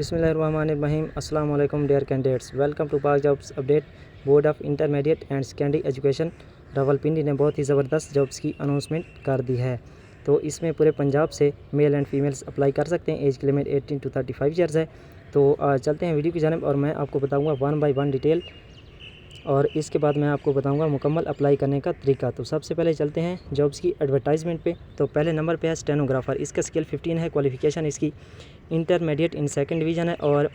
बिस्मिल्लाहिर्रहमानिर्रहीम। अस्सलाम वालेकुम डियर कैंडिडेट्स, वेलकम टू पाक jobs update. Board of intermediate and secondary education Rawalpindi ने बहुत ही ज़बरदस्त जॉब्स की अनाउंसमेंट कर दी है। तो इसमें पूरे पंजाब से मेल एंड फीमेल्स अप्लाई कर सकते हैं। एज की लिमिट 18 to 35 ईयर्स है। तो चलते हैं वीडियो की जानिब और मैं आपको बताऊँगा 1 बाय 1 डिटेल, और इसके बाद मैं आपको बताऊंगा मुकम्मल अप्लाई करने का तरीका। तो सबसे पहले चलते हैं जॉब्स की एडवर्टाइजमेंट पे। तो पहले नंबर पे है स्टेनोग्राफ़र। इसका स्केल 15 है। क्वालिफ़िकेशन इसकी इंटरमीडिएट इन सेकंड डिवीज़न है और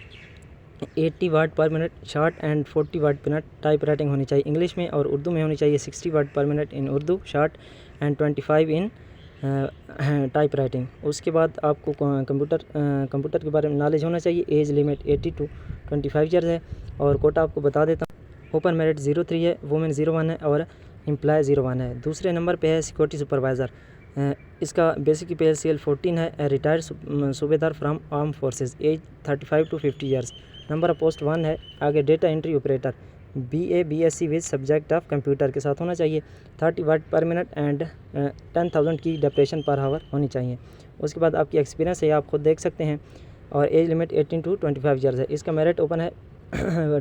80 वर्ड पर मिनट शॉर्ट एंड 40 वर्ड पर मिनट टाइप राइटिंग होनी चाहिए इंग्लिश में, और उर्दू में होनी चाहिए 60 वर्ड पर minute in Urdu short and 25 in type writing. उसके बाद आपको कंप्यूटर के बारे में नॉलेज होना चाहिए। एज लिमिट 80 to 25 ईयर्स है। और कोटा आपको बता देता हूँ, ओपन मेरिट 03 है, वुमेन 01 है और एम्प्लॉय 01 है। दूसरे नंबर पे है सिक्योरिटी सुपरवाइज़र। इसका बेसिक पे स्केल 14 है। रिटायर्ड सूबेदार from arm forces, age 35 to 50 years. Number of post 1 है। आगे data entry operator, BA BSc with subject of computer के साथ होना चाहिए। 30 वर्ड पर मिनट एंड 10,000 की डेप्रेशन पर हावर होनी चाहिए। उसके बाद आपकी एक्सपीरियंस है, आप खुद देख सकते हैं। और एज लिमिट 18 to 25 ईयर्स है। इसका मेरिट ओपन है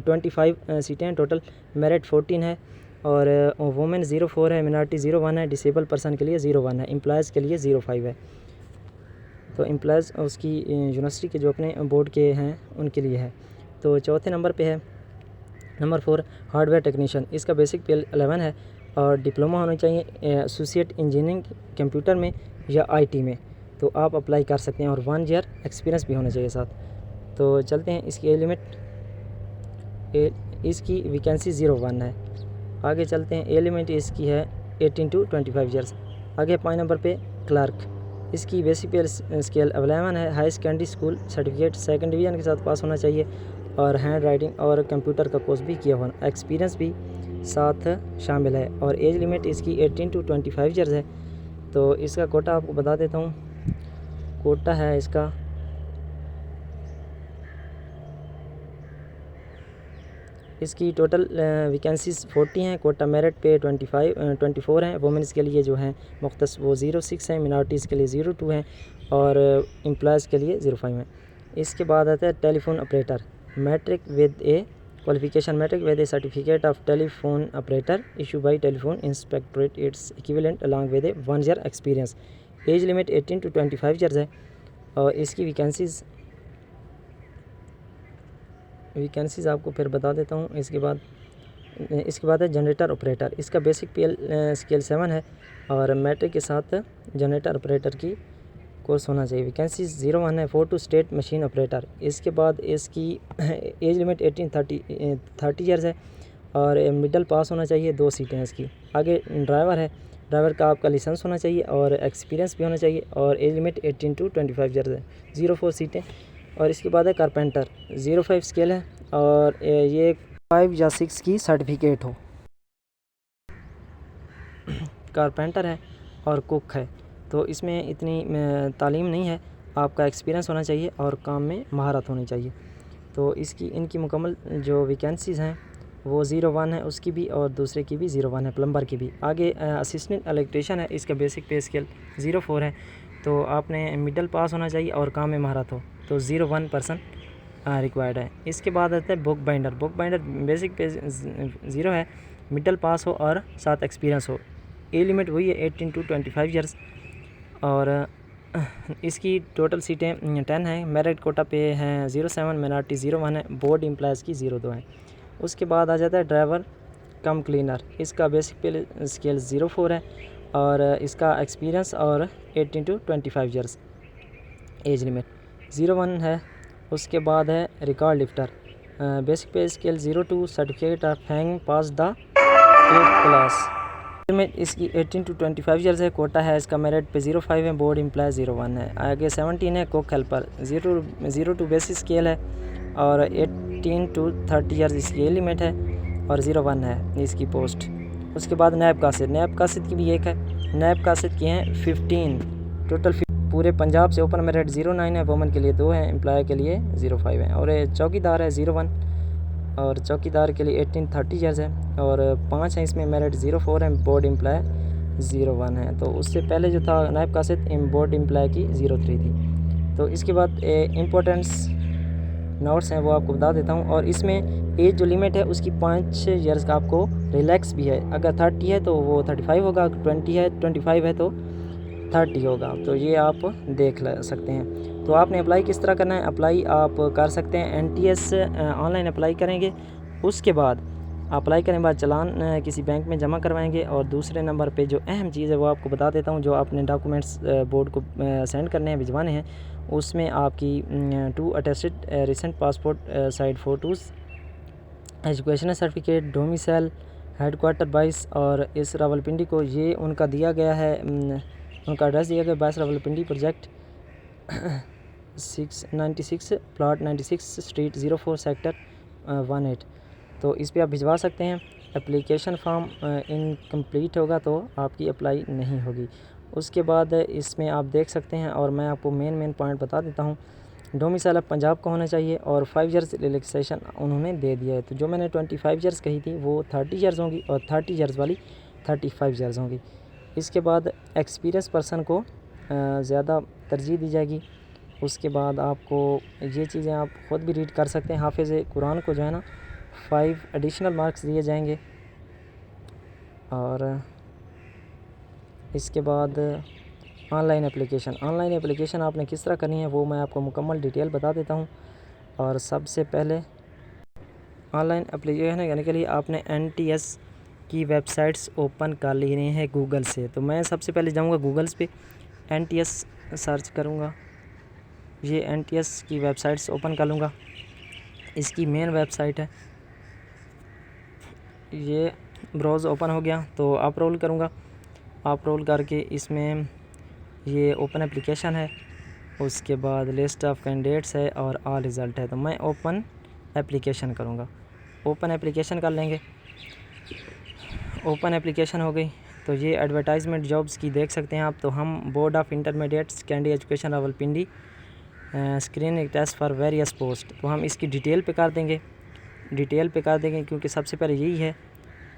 25 सीटें हैं, टोटल मेरिट 14 है। और वुमेन 04 है, मिनॉरिटी 01 है, डिसेबल पर्सन के लिए 01 है, एम्प्लॉयज़ के लिए 05 है। तो एम्प्लॉयज़ उसकी यूनिवर्सिटी के जो अपने बोर्ड के हैं उनके लिए है। तो चौथे नंबर पे है नंबर 4 हार्डवेयर टेक्नीशियन। इसका बेसिक पे 11 है और डिप्लोमा होना चाहिए एसोसिएट इंजीनियरिंग कंप्यूटर में या IT में। तो आप अप्लाई कर सकते हैं और 1 ईयर एक्सपीरियंस भी होना चाहिए साथ। तो चलते हैं, इसकी एज लिमिट इसकी वैकेंसी 01 है। आगे चलते हैं, एज लिमिट इसकी है 18 to 25 ईयर्स। आगे 5 नंबर पे क्लर्क। इसकी बेसिक पे स्केल 11 है। High secondary school certificate second division के साथ पास होना चाहिए और हैंड राइटिंग और कंप्यूटर का कोर्स भी किया होना, एक्सपीरियंस भी साथ शामिल है। और एज लिमिट इसकी 18 to 25 ईयर्स है। तो इसका कोटा आपको बता देता हूँ। कोटा है इसका इसकी टोटल वैकेंसीज़ 40 हैं। कोटा मेरिट पे 24 हैं। वुमेंस के लिए जो हैं मुख्तस वो 06 हैं, मिनॉरिटीज़ के लिए 02 हैं और एम्प्लॉयज़ के लिए 05 हैं। इसके बाद आता है telephone operator. Matric with a qualification, matric with a certificate of telephone operator issue by telephone inspectorate, it's equivalent along with a 1 year experience. Age limit 18 to 25 years है। और इसकी वैकेंसीज़ आपको फिर बता देता हूँ। इसके बाद है जनरेटर ऑपरेटर। इसका बेसिक स्केल 7 है और मैट्रिक के साथ जनरेटर ऑपरेटर की कोर्स होना चाहिए। वैकेंसी 01 है। 4 to स्टेट मशीन ऑपरेटर। इसके बाद इसकी एज लिमिट 30 ईयर्स है और मिडल पास होना चाहिए। 2 सीटें हैं इसकी। आगे ड्राइवर है। ड्राइवर का आपका लाइसेंस होना चाहिए और एक्सपीरियंस भी होना चाहिए और एज लिमिट 18 to 25 ईयर्स है। 04 सीटें। और इसके बाद है कारपेंटर। 05 स्केल है और ये 5 या 6 की सर्टिफिकेट हो। कारपेंटर है और कुक है। तो इसमें इतनी तालीम नहीं है, आपका एक्सपीरियंस होना चाहिए और काम में महारत होनी चाहिए। तो इनकी मुकम्मल जो वैकेंसीज़ हैं वो 01 है, उसकी भी और दूसरे की भी 01 है, प्लम्बर की भी। आगे असिस्टेंट इलेक्ट्रीशियन है। इसका बेसिक पे स्केल 04 है। तो आपने मिडल पास होना चाहिए और काम में महारत हो, तो 01 पर्सन रिक्वायर्ड है। इसके बाद आता है book binder. Book binder basic पे 0 है, मिडल पास हो और साथ एक्सपीरियंस हो। एज लिमिट वही है 18 to 25 ईयर्स। और इसकी टोटल सीटें 10 हैं। मेरिट कोटा पे हैं 07, मिनॉरिटी 01 है, बोर्ड एम्प्लॉयज़ की 02 है। उसके बाद आ जाता है ड्राइवर कम क्लीनर। इसका बेसिक पे स्केल 04 है और इसका एक्सपीरियंस और 18 to 25 ईयर्स। एज लिमिट 01 है। उसके बाद है record lifter. Basic pay scale 02, certificate of hang pass the 8th class. Limit इसकी 18 to 25 ईयर्स है। कोटा है इसका मेरिट पे 05 है, बोर्ड एम्प्लॉय 01 है। आगे 17 है कुक हेल्पर। 02 बेसिक स्केल है और 18 to 30 ईयर्स इसकी लिमिट है और 01 है इसकी पोस्ट। उसके बाद नैब कासिद की भी एक है। नैब कासिद की हैं 15 टोटल। पूरे पंजाब से ओपन मेरिट 09 है, वुमेन के लिए 2 हैं, एम्प्लॉय के लिए 05 है। और चौकीदार है 01 और चौकीदार के लिए 18-30 ईयर्स है। और 5 हैं इसमें, मेरिट 04 है, बोर्ड एम्प्लॉय 01 है। तो उससे पहले जो था नायब कासिद बोर्ड एम्प्लॉय की 03 थी। तो इसके बाद इम्पोर्टेंस नोट्स हैं वो आपको बता देता हूँ। और इसमें एज जो लिमिट है उसकी 5 ईयर्स का आपको रिलैक्स भी है। अगर 30 है तो वो 35 होगा, 20 है 25 है तो 30 होगा। तो ये आप देख सकते हैं। तो आपने अप्लाई किस तरह करना है, अप्लाई आप कर सकते हैं NTS ऑनलाइन अप्लाई करेंगे। उसके बाद अप्लाई करने के बाद चालान किसी बैंक में जमा करवाएंगे। और दूसरे नंबर पे जो अहम चीज़ है वो आपको बता देता हूँ, जो आपने डॉक्यूमेंट्स बोर्ड को सेंड करने हैं, भिजवाने हैं, उसमें आपकी 2 attested recent passport size photos, educational certificate, domicile, headquarter 22 और इस रावलपिंडी को ये उनका दिया गया है, उनका एड्रेस दिया गया 22 Rawalpindi project 696 plot 96 street 04 sector 18। तो इस पे आप भिजवा सकते हैं। एप्लीकेशन फॉर्म इनकम्प्लीट होगा तो आपकी अप्लाई नहीं होगी। उसके बाद इसमें आप देख सकते हैं, और मैं आपको मेन पॉइंट बता देता हूँ। डोमिसाइल पंजाब का होना चाहिए और 5 ईयर्स रिलैक्सेशन उन्होंने दे दिया है। तो जो मैंने 25 ईयर्स कही थी वो 30 ईयर्स होंगी और 30 ईयर्स वाली 35 ईयर्स होंगी। इसके बाद एक्सपीरियंस पर्सन को ज़्यादा तरजीह दी जाएगी। उसके बाद आपको ये चीज़ें आप ख़ुद भी रीड कर सकते हैं। हाफिज़ कुरान को जो है ना 5 एडिशनल मार्क्स दिए जाएंगे। और इसके बाद ऑनलाइन एप्लीकेशन आपने किस तरह करनी है वो मैं आपको मुकम्मल डिटेल बता देता हूँ। और सबसे पहले ऑनलाइन एप्लीकेशन करने के लिए आपने NTS की वेबसाइट्स ओपन कर लेनी है गूगल से। तो मैं सबसे पहले जाऊँगा गूगल्स पे, NTS सर्च करूँगा, ये NTS की वेबसाइट्स ओपन कर लूँगा। इसकी मेन वेबसाइट है, ये ब्राउज़ ओपन हो गया। तो आप रोल करूँगा, आप रोल करके इसमें ये ओपन एप्लीकेशन है, उसके बाद लिस्ट ऑफ कैंडिडेट्स है और ऑल रिज़ल्ट है। तो मैं ओपन एप्लीकेशन करूँगा, ओपन एप्लीकेशन कर लेंगे। ओपन एप्लीकेशन हो गई। तो ये एडवर्टाइजमेंट जॉब्स की देख सकते हैं आप। तो हम board of intermediate candy education Rawalpindi screening test for various post, तो हम इसकी डिटेल पे कर देंगे, क्योंकि सबसे पहले यही है।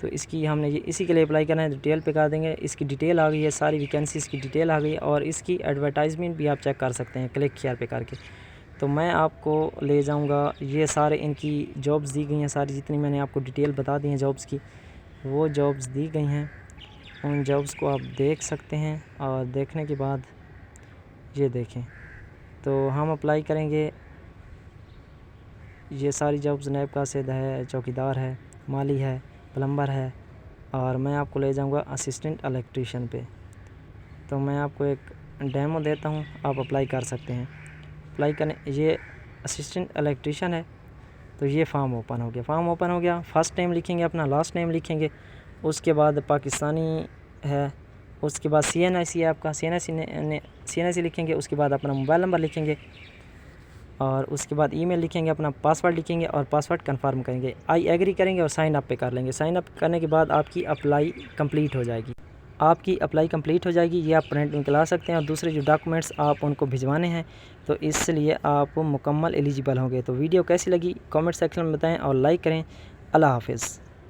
तो इसकी हमने ये इसी के लिए अप्लाई करना है, डिटेल पे कर देंगे। इसकी डिटेल आ गई है, सारी वैकेंसीज़ की डिटेल आ गई है और इसकी एडवर्टाइजमेंट भी आप चेक कर सकते हैं क्लिक किया पे करके। तो मैं आपको ले जाऊंगा, ये सारे इनकी जॉब्स दी गई हैं, सारी जितनी मैंने आपको डिटेल बता दी हैं जॉब्स की, वो जॉब्स दी गई हैं। उन जॉब्स को आप देख सकते हैं और देखने के बाद ये देखें। तो हम अप्लाई करेंगे। ये सारी जॉब्स नैब कासिद है, चौकीदार है, माली है, प्लम्बर है, और मैं आपको ले जाऊंगा असिस्टेंट इलेक्ट्रीशियन पे। तो मैं आपको एक डेमो देता हूं, आप अप्लाई कर सकते हैं। अप्लाई करने, ये असिस्टेंट इलेक्ट्रीशियन है। तो ये फॉर्म ओपन हो गया। फ़र्स्ट नेम लिखेंगे अपना, लास्ट नेम लिखेंगे, उसके बाद पाकिस्तानी है, उसके बाद CNIC है आपका, CNIC लिखेंगे, उसके बाद अपना मोबाइल नंबर लिखेंगे और उसके बाद ईमेल लिखेंगे, अपना पासवर्ड लिखेंगे और पासवर्ड कंफर्म करेंगे, आई एग्री करेंगे और साइन अप पे कर लेंगे। साइन अप करने के बाद आपकी अप्लाई कंप्लीट हो जाएगी। ये आप प्रिंट निकला सकते हैं और दूसरे जो डॉक्यूमेंट्स आप उनको भिजवाने हैं, तो इसलिए आप मुकम्मल एलिजिबल होंगे। तो वीडियो कैसी लगी कमेंट सेक्शन में बताएं और लाइक करें। अल्लाह हाफिज़।